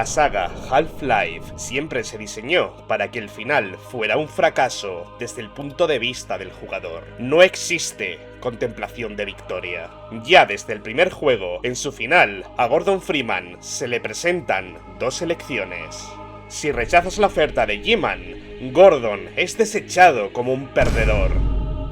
saga Half-Life siempre se diseñó para que el final fuera un fracaso desde el punto de vista del jugador. No existe contemplación de victoria. Ya desde el primer juego, en su final, a Gordon Freeman se le presentan dos elecciones. Si rechazas la oferta de G-Man, Gordon es desechado como un perdedor.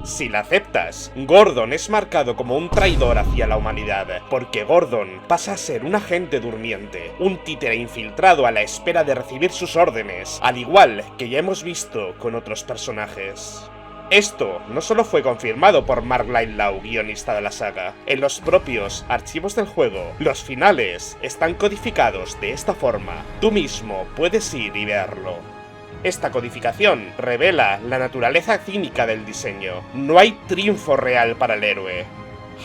Si la aceptas, Gordon es marcado como un traidor hacia la humanidad, porque Gordon pasa a ser un agente durmiente, un títere infiltrado a la espera de recibir sus órdenes, al igual que ya hemos visto con otros personajes. Esto no solo fue confirmado por Mark Lightlaw, guionista de la saga. En los propios archivos del juego, los finales están codificados de esta forma. Tú mismo puedes ir y verlo. Esta codificación revela la naturaleza cínica del diseño. No hay triunfo real para el héroe.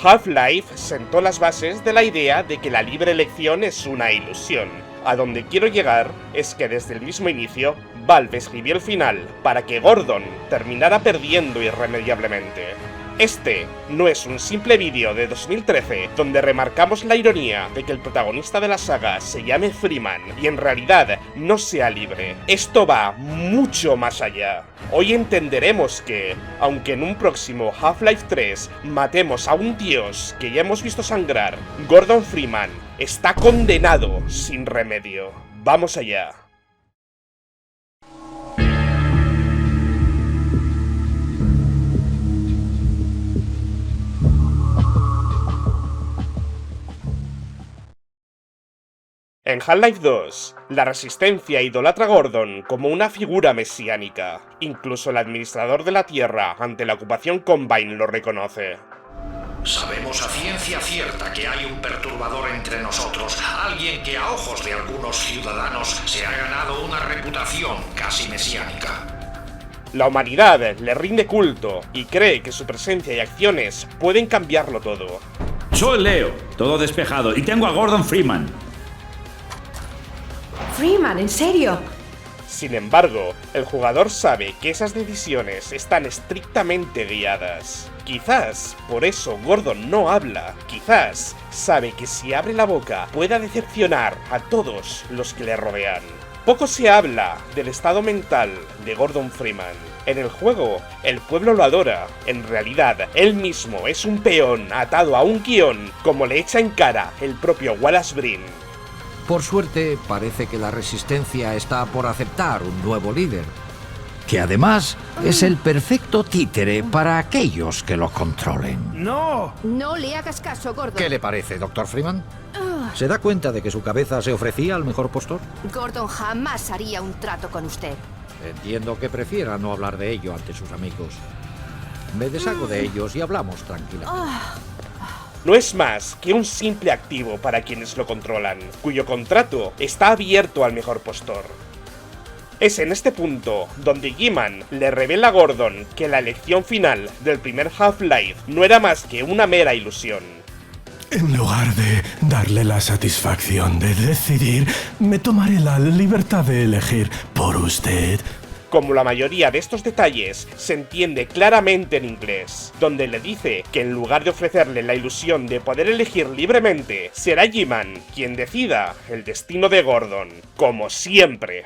Half-Life sentó las bases de la idea de que la libre elección es una ilusión. A donde quiero llegar es que desde el mismo inicio, Valve escribió el final para que Gordon terminara perdiendo irremediablemente. Este no es un simple vídeo de 2013 donde remarcamos la ironía de que el protagonista de la saga se llame Freeman y en realidad no sea libre. Esto va mucho más allá. Hoy entenderemos que, aunque en un próximo Half-Life 3 matemos a un dios que ya hemos visto sangrar, Gordon Freeman está condenado sin remedio. Vamos allá. En Half-Life 2, la Resistencia idolatra a Gordon como una figura mesiánica. Incluso el administrador de la Tierra ante la ocupación Combine lo reconoce. Sabemos a ciencia cierta que hay un perturbador entre nosotros, alguien que a ojos de algunos ciudadanos se ha ganado una reputación casi mesiánica. La humanidad le rinde culto y cree que su presencia y acciones pueden cambiarlo todo. Soy Leo, todo despejado, y tengo a Gordon Freeman. Freeman, ¿en serio? Sin embargo, el jugador sabe que esas decisiones están estrictamente guiadas. Quizás por eso Gordon no habla. Quizás sabe que si abre la boca pueda decepcionar a todos los que le rodean. Poco se habla del estado mental de Gordon Freeman. En el juego, el pueblo lo adora. En realidad, él mismo es un peón atado a un guión, como le echa en cara el propio Wallace Brin. Por suerte, parece que la Resistencia está por aceptar un nuevo líder, que además es el perfecto títere para aquellos que lo controlen. ¡No! No le hagas caso, Gordon. ¿Qué le parece, Dr. Freeman? ¿Se da cuenta de que su cabeza se ofrecía al mejor postor? Gordon jamás haría un trato con usted. Entiendo que prefiera no hablar de ello ante sus amigos. Me deshago de ellos y hablamos tranquilamente. No es más que un simple activo para quienes lo controlan, cuyo contrato está abierto al mejor postor. Es en este punto donde G-Man le revela a Gordon que la elección final del primer Half-Life no era más que una mera ilusión. En lugar de darle la satisfacción de decidir, me tomaré la libertad de elegir por usted. Como la mayoría de estos detalles se entiende claramente en inglés, donde le dice que en lugar de ofrecerle la ilusión de poder elegir libremente, será G-Man quien decida el destino de Gordon, como siempre.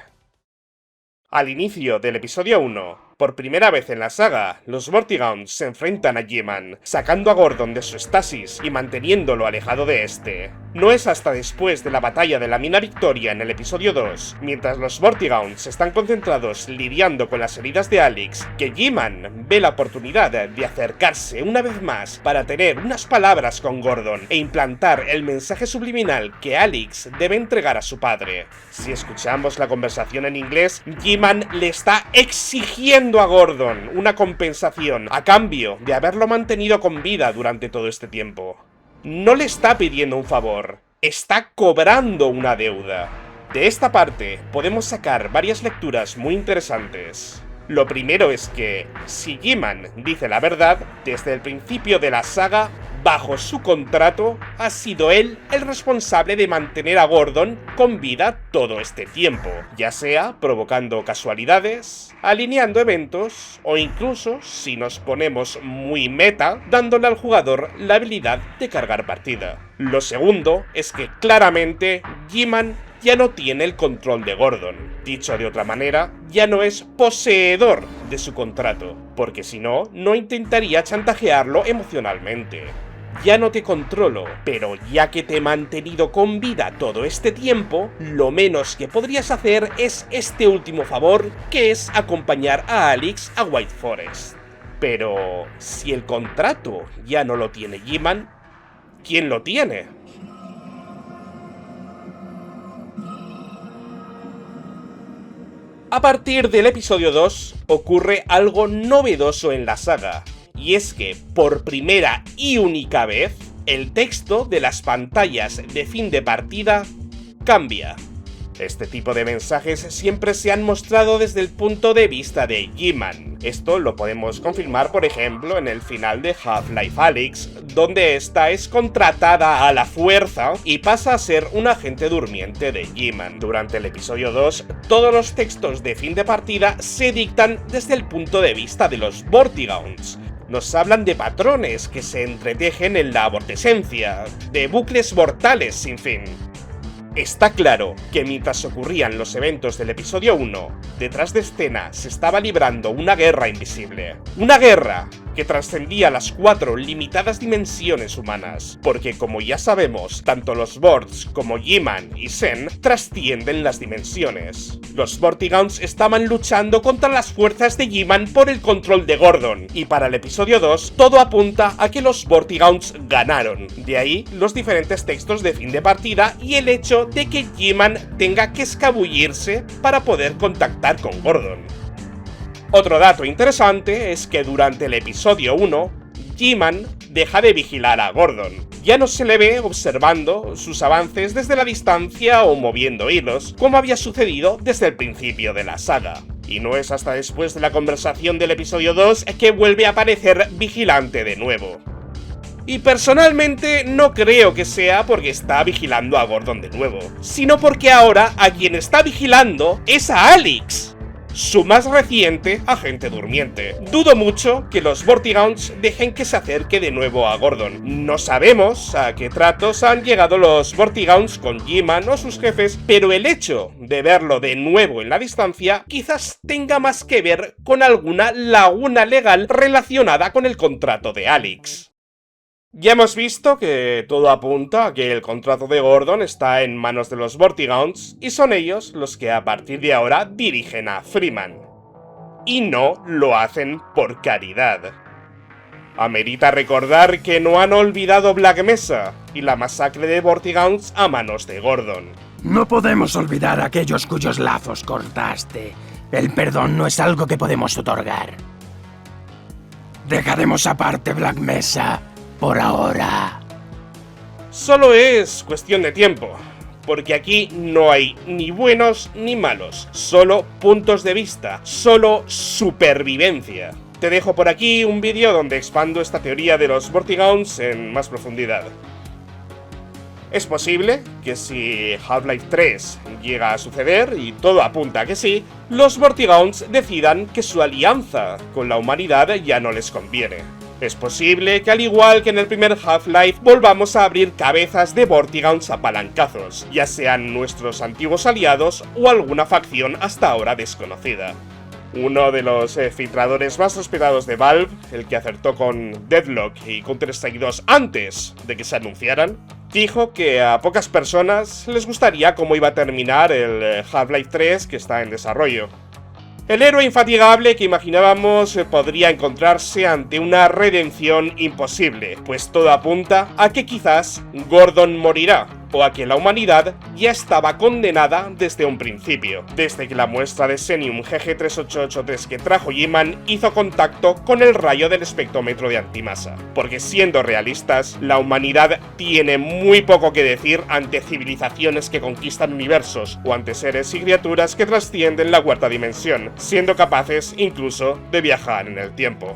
Al inicio del episodio 1, por primera vez en la saga, los Vortigaunts se enfrentan a G-Man, sacando a Gordon de su estasis y manteniéndolo alejado de este. No es hasta después de la batalla de la mina Victoria en el episodio 2, mientras los Vortigaunts están concentrados lidiando con las heridas de Alyx, que G-Man ve la oportunidad de acercarse una vez más para tener unas palabras con Gordon e implantar el mensaje subliminal que Alyx debe entregar a su padre. Si escuchamos la conversación en inglés, G-Man le está exigiendo a Gordon una compensación a cambio de haberlo mantenido con vida durante todo este tiempo. No le está pidiendo un favor, está cobrando una deuda. De esta parte podemos sacar varias lecturas muy interesantes. Lo primero es que, si G-Man dice la verdad, desde el principio de la saga, bajo su contrato, ha sido él el responsable de mantener a Gordon con vida todo este tiempo, ya sea provocando casualidades, alineando eventos o incluso, si nos ponemos muy meta, dándole al jugador la habilidad de cargar partida. Lo segundo es que claramente G-Man ya no tiene el control de Gordon. Dicho de otra manera, ya no es poseedor de su contrato, porque si no, no intentaría chantajearlo emocionalmente. Ya no te controlo, pero ya que te he mantenido con vida todo este tiempo, lo menos que podrías hacer es este último favor, que es acompañar a Alyx a White Forest. Pero si el contrato ya no lo tiene G-Man, ¿quién lo tiene? A partir del episodio 2 ocurre algo novedoso en la saga, y es que, por primera y única vez, el texto de las pantallas de fin de partida cambia. Este tipo de mensajes siempre se han mostrado desde el punto de vista de G-Man. Esto lo podemos confirmar, por ejemplo, en el final de Half-Life Alyx, donde esta es contratada a la fuerza y pasa a ser un agente durmiente de G-Man. Durante el episodio 2, todos los textos de fin de partida se dictan desde el punto de vista de los Vortigaunts. Nos hablan de patrones que se entretejen en la vortescencia, de bucles mortales sin fin. Está claro que mientras ocurrían los eventos del episodio 1, detrás de escena se estaba librando una guerra invisible. Una guerra que trascendía las 4 limitadas dimensiones humanas, porque como ya sabemos, tanto los Vorts como G-Man y Zen trascienden las dimensiones. Los Vortigaunts estaban luchando contra las fuerzas de G-Man por el control de Gordon, y para el episodio 2 todo apunta a que los Vortigaunts ganaron. De ahí los diferentes textos de fin de partida y el hecho de que G-Man tenga que escabullirse para poder contactar con Gordon. Otro dato interesante es que durante el episodio 1, G-Man deja de vigilar a Gordon. Ya no se le ve observando sus avances desde la distancia o moviendo hilos, como había sucedido desde el principio de la saga. Y no es hasta después de la conversación del episodio 2 que vuelve a aparecer vigilante de nuevo. Y personalmente no creo que sea porque está vigilando a Gordon de nuevo, sino porque ahora a quien está vigilando es a Alyx, su más reciente agente durmiente. Dudo mucho que los Vortigaunts dejen que se acerque de nuevo a Gordon. No sabemos a qué tratos han llegado los Vortigaunts con G-Man o sus jefes, pero el hecho de verlo de nuevo en la distancia quizás tenga más que ver con alguna laguna legal relacionada con el contrato de Alyx. Ya hemos visto que todo apunta a que el contrato de Gordon está en manos de los Vortigaunts y son ellos los que a partir de ahora dirigen a Freeman. Y no lo hacen por caridad. Amerita recordar que no han olvidado Black Mesa y la masacre de Vortigaunts a manos de Gordon. No podemos olvidar a aquellos cuyos lazos cortaste. El perdón no es algo que podemos otorgar. Dejaremos aparte Black Mesa. Por ahora. Solo es cuestión de tiempo, porque aquí no hay ni buenos ni malos, solo puntos de vista, solo supervivencia. Te dejo por aquí un vídeo donde expando esta teoría de los Vortigaunts en más profundidad. Es posible que si Half-Life 3 llega a suceder, y todo apunta a que sí, los Vortigaunts decidan que su alianza con la humanidad ya no les conviene. Es posible que al igual que en el primer Half-Life volvamos a abrir cabezas de Vortigaunts a palancazos, ya sean nuestros antiguos aliados o alguna facción hasta ahora desconocida. Uno de los filtradores más respetados de Valve, el que acertó con Deadlock y Counter-Strike 2 antes de que se anunciaran, dijo que a pocas personas les gustaría cómo iba a terminar el Half-Life 3 que está en desarrollo. El héroe infatigable que imaginábamos podría encontrarse ante una redención imposible, pues todo apunta a que quizás Gordon morirá, o a que la humanidad ya estaba condenada desde un principio, desde que la muestra de Xenium GG3883 que trajo G-Man hizo contacto con el rayo del espectrómetro de antimasa. Porque siendo realistas, la humanidad tiene muy poco que decir ante civilizaciones que conquistan universos, o ante seres y criaturas que trascienden la cuarta dimensión, siendo capaces incluso de viajar en el tiempo.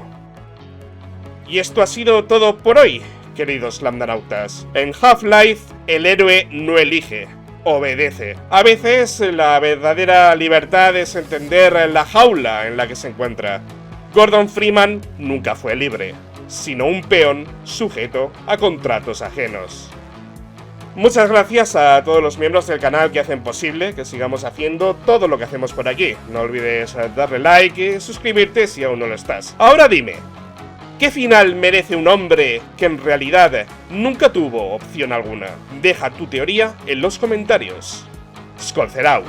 Y esto ha sido todo por hoy, queridos lambdanautas. En Half-Life, el héroe no elige, obedece. A veces, la verdadera libertad es entender la jaula en la que se encuentra. Gordon Freeman nunca fue libre, sino un peón sujeto a contratos ajenos. Muchas gracias a todos los miembros del canal que hacen posible que sigamos haciendo todo lo que hacemos por aquí. No olvides darle like y suscribirte si aún no lo estás. Ahora dime, ¿qué final merece un hombre que en realidad nunca tuvo opción alguna? Deja tu teoría en los comentarios. Skolcerau.